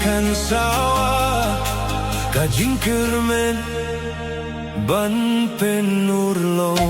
ikan sawah kajing kermen ban penurlong.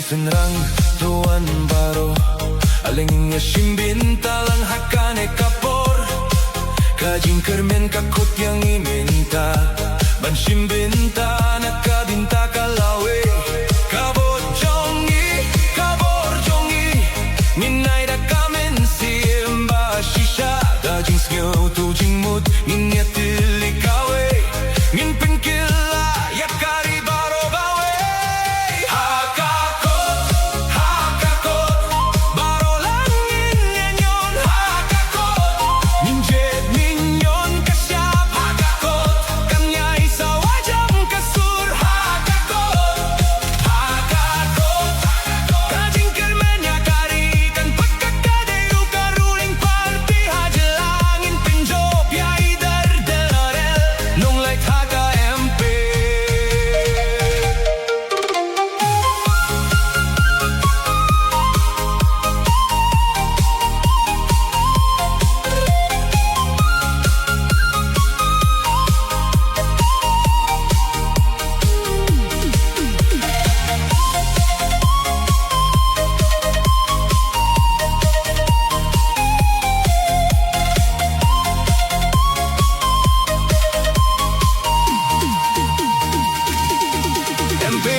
Senrang tuan baro alingnya simbinta lang hakane kapor kajing kermen kakut yang iminta ban simbinta nakabinta kalawe kabor jongi minay da kamen simba shisha kajing snyo tu jingmut minya tilikawe min penkila yakari baro bawe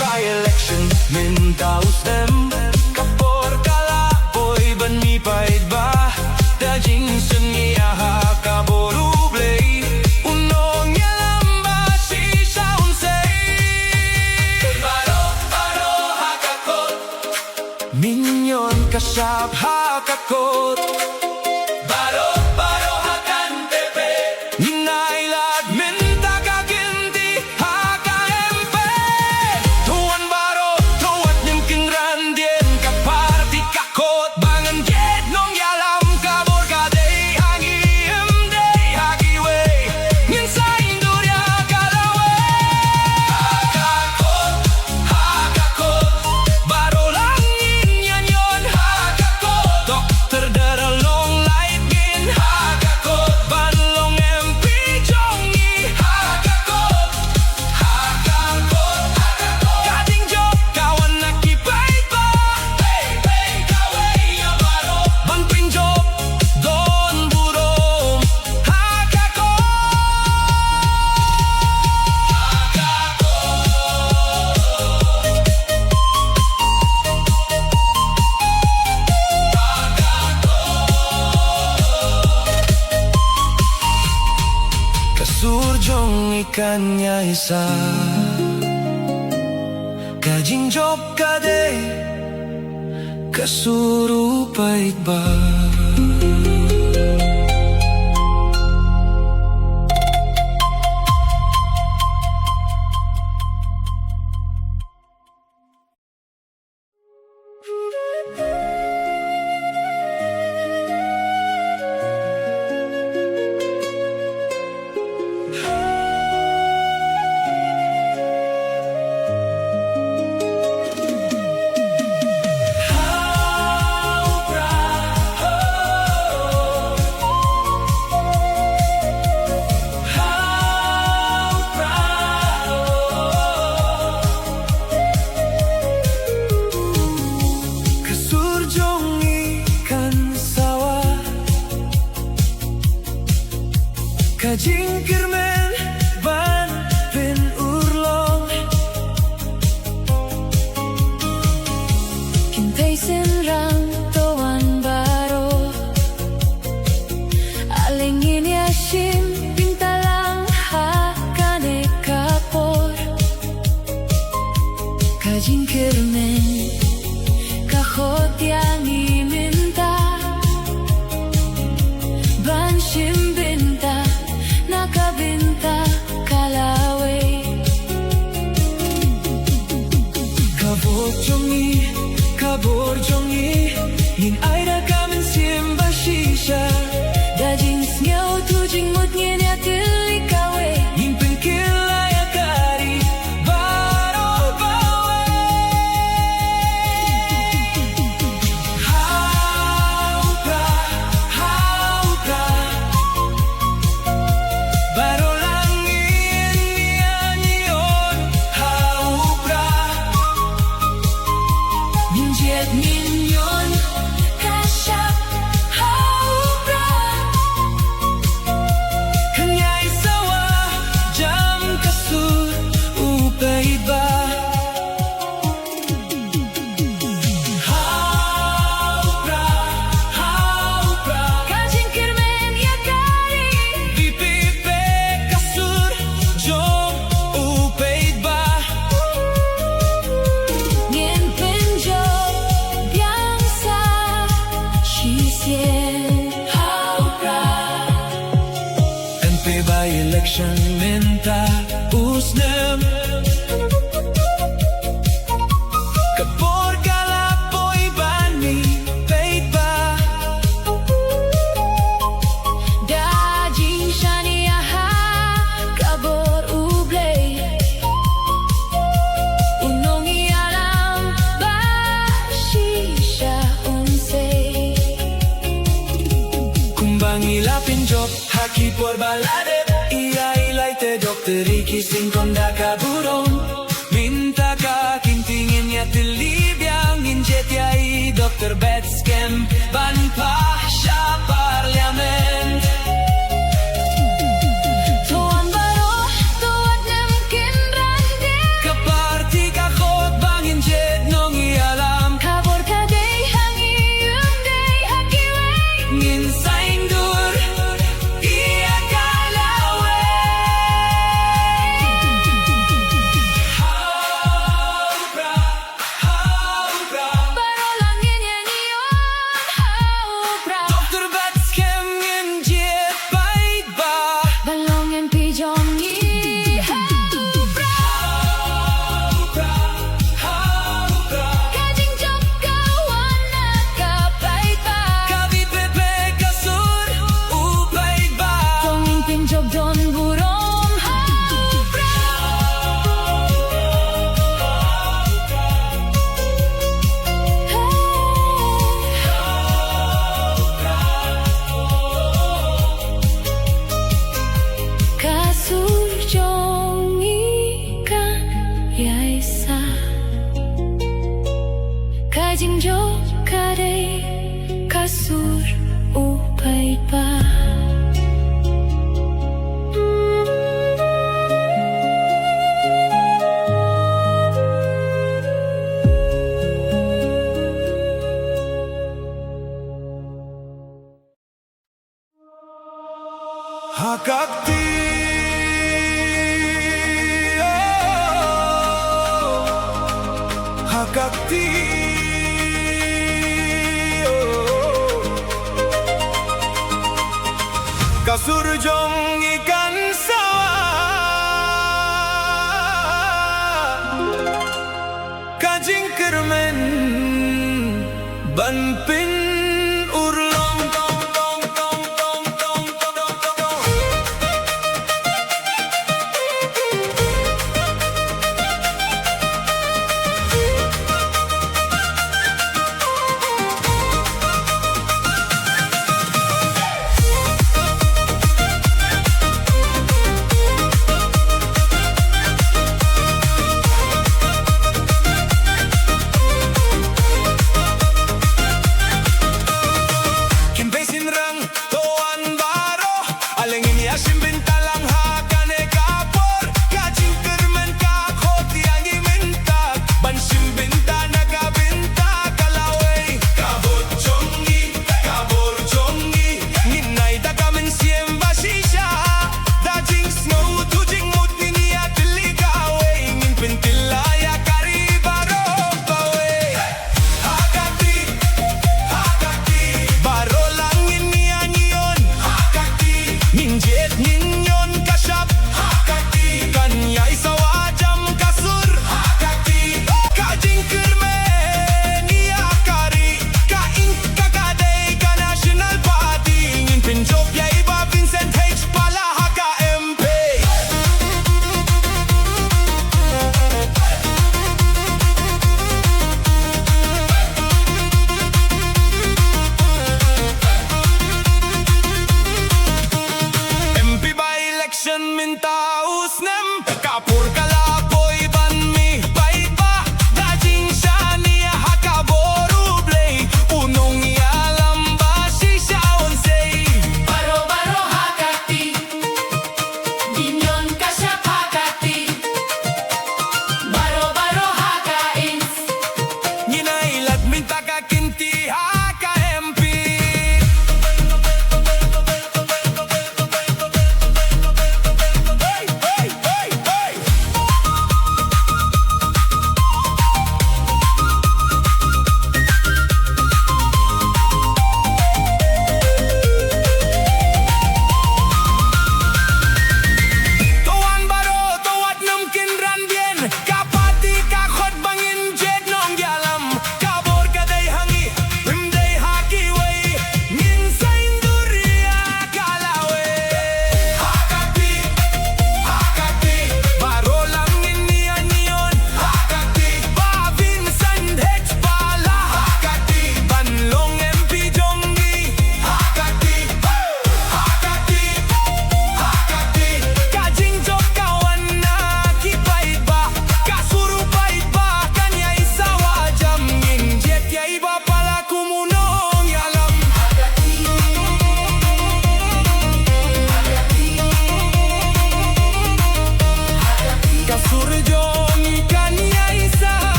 by-election minta usem kapor kalapoy ban mi paid ba dajing seni aha kaboru blay unong yalamba si saunsay baro hakakot minyon kasap hakakot baro hakan tepe ninailag minta kaginti surjong ikannya isa kajing job kade kasuru pait ba kajing kermen ban penurlong kintay senrang tuan baro alingin yasim pintalang hakane kapor kajing kermen kahot yang iminta ban simbinta nakabin 100% Haupra NP by election minta usnem Kapor kalapoy bani peipa Dajing shaniaha kabor ublay Unong ialam bashisha unsay Kumbang ilapin job haki por balade Ia ilaite dokteri kising konda kaburong Minta ka kintingin ya tilibyang injet yai Dr. Betskem ban pa siya parliament Tuan baro tuat nem kinrande Kaparti kakot bang injet nong ialam Kabor kaday hangi day hakiway Ngin sa indur iya kalawe Haupra, haupra Baro langin yan iyon Haupra Dr. Betskem injet bait ba Balong and pijong ni Haupra Haupra, haupra Kajing jok kawan na kapait pa Kabit pepe kasur upay ba Tonging pinjog don burong Haupra Kasur jong ikan yaisa Kajing jok kadai kasur upay pa Hakakti Hakakti Kasurjong ikan sawah Kajing kermen Banpin urlong tong tong tong tong tong tong tong tong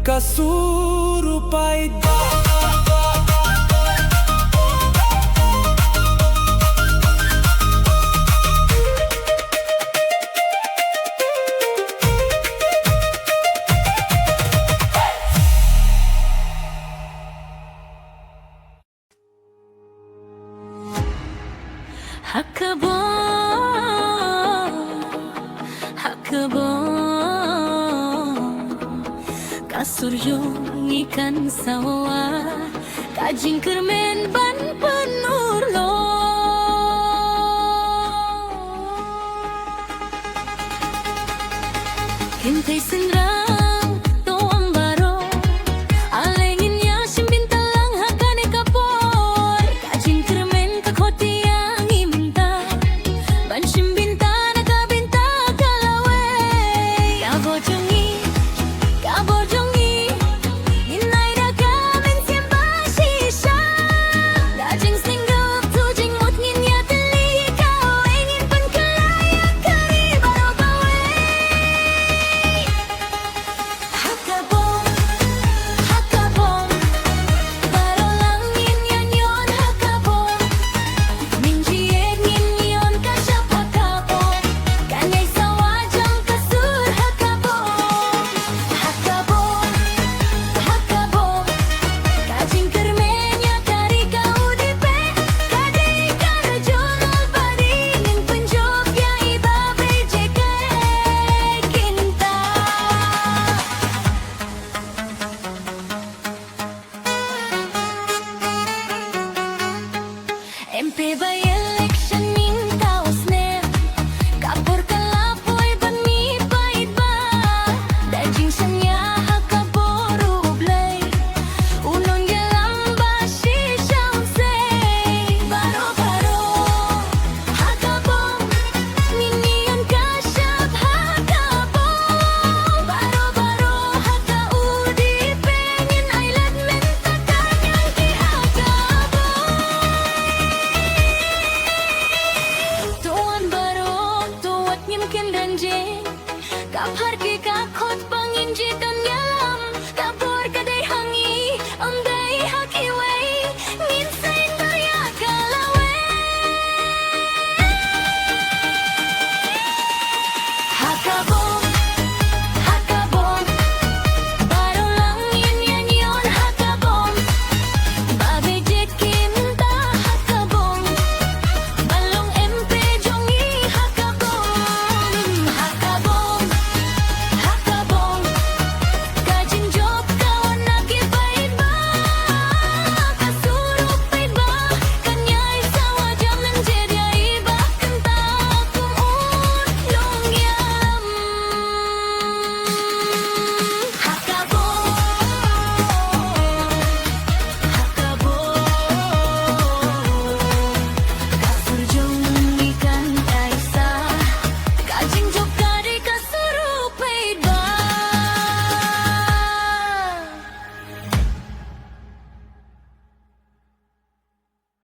kasurupai Kasuryong ikan sawa Kajing kermen ban penurlo Hintay senra